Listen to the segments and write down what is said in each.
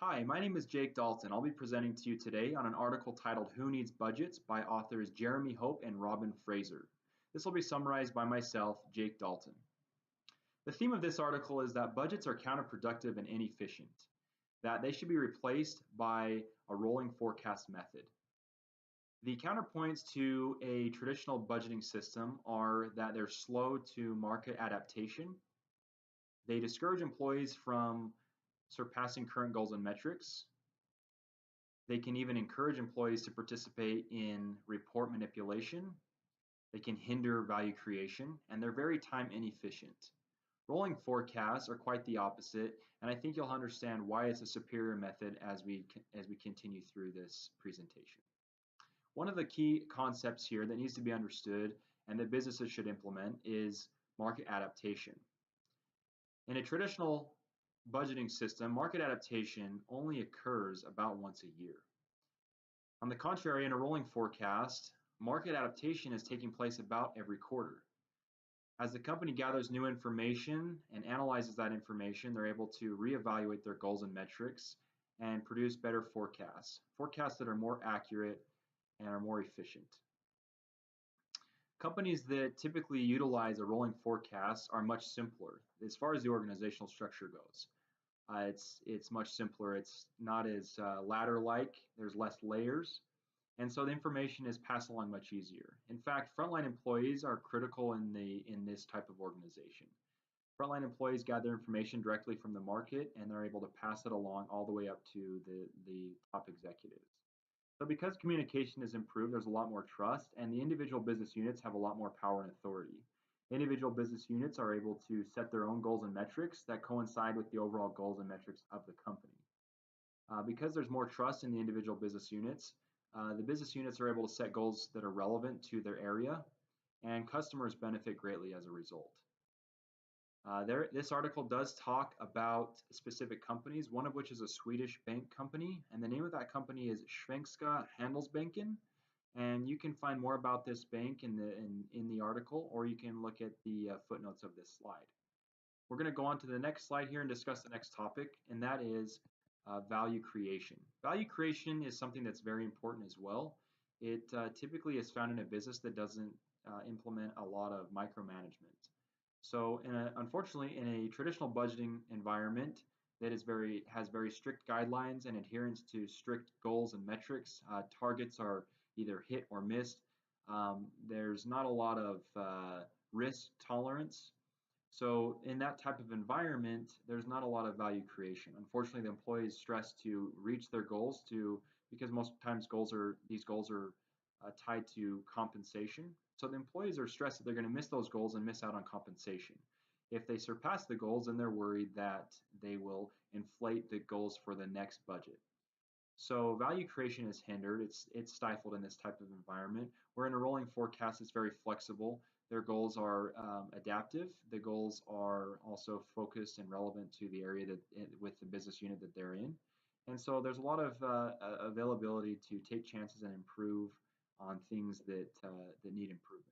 Hi, my name is Jake Dalton. I'll be presenting to you today on an article titled Who Needs Budgets by authors Jeremy Hope and Robin Fraser. This will be summarized by myself, Jake Dalton. The theme of this article is that budgets are counterproductive and inefficient, that they should be replaced by a rolling forecast method. The counterpoints to a traditional budgeting system are that they're slow to market adaptation, they discourage employees from surpassing current goals and metrics. They can even encourage employees to participate in report manipulation. They can hinder value creation, and they're very time inefficient. Rolling forecasts are quite the opposite, and I think you'll understand why it's a superior method as we continue through this presentation. One of the key concepts here that needs to be understood and that businesses should implement is market adaptation. In a traditional budgeting system, market adaptation only occurs about once a year. On the contrary, in a rolling forecast, market adaptation is taking place about every quarter. As the company gathers new information and analyzes that information, they're able to reevaluate their goals and metrics and produce better forecasts that are more accurate and are more efficient. Companies that typically utilize a rolling forecast are much simpler as far as the organizational structure goes. It's much simpler. It's not as ladder-like. There's less layers, and so the information is passed along much easier. In fact, frontline employees are critical in this type of organization. Frontline employees gather information directly from the market, and they're able to pass it along all the way up to the top executives. So because communication is improved, there's a lot more trust, and the individual business units have a lot more power and authority. Individual business units are able to set their own goals and metrics that coincide with the overall goals and metrics of the company. Because there's more trust in the individual business units are able to set goals that are relevant to their area, and customers benefit greatly as a result. This article does talk about specific companies, one of which is a Swedish bank company, and the name of that company is Svenska Handelsbanken. And you can find more about this bank in the article, or you can look at the footnotes of this slide. We're going to go on to the next slide here and discuss the next topic, and that is value creation. Value creation is something that's very important as well. It typically is found in a business that doesn't implement a lot of micromanagement. So unfortunately, in a traditional budgeting environment that has very strict guidelines and adherence to strict goals and metrics, targets are either hit or missed. There's not a lot of risk tolerance. So in that type of environment, there's not a lot of value creation. Unfortunately, the employees stress to reach their goals because most times these goals are tied to compensation. So the employees are stressed that they're going to miss those goals and miss out on compensation. If they surpass the goals, then they're worried that they will inflate the goals for the next budget. So value creation is hindered. It's stifled in this type of environment. Where in a rolling forecast, it's very flexible. Their goals are adaptive. The goals are also focused and relevant to the area with the business unit that they're in. And so there's a lot of availability to take chances and improve on things that need improvement.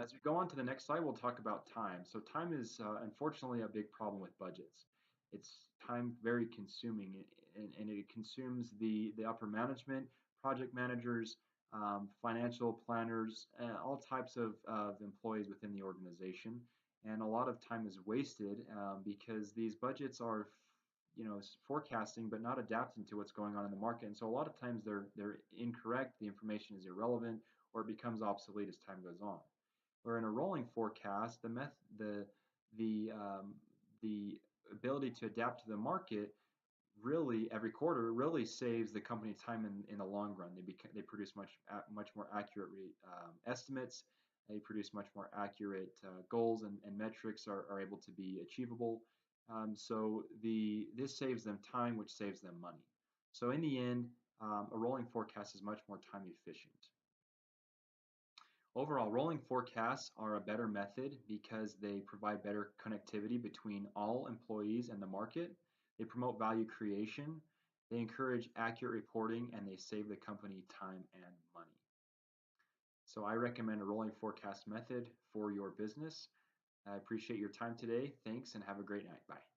As we go on to the next slide, we'll talk about time. So time is unfortunately a big problem with budgets. It's time very consuming, and it consumes the upper management, project managers, financial planners, all types of employees within the organization. And a lot of time is wasted because these budgets are forecasting but not adapting to what's going on in the market. And so a lot of times they're incorrect, the information is irrelevant, or it becomes obsolete as time goes on. Where in a rolling forecast, the ability to adapt to the market really every quarter really saves the company time in the long run. They produce much more accurate estimates. They produce much more accurate goals, and metrics are able to be achievable. So this saves them time, which saves them money. So in the end, a rolling forecast is much more time efficient. Overall, rolling forecasts are a better method because they provide better connectivity between all employees and the market. They promote value creation. They encourage accurate reporting, and they save the company time and money. So I recommend a rolling forecast method for your business. I appreciate your time today. Thanks, and have a great night. Bye.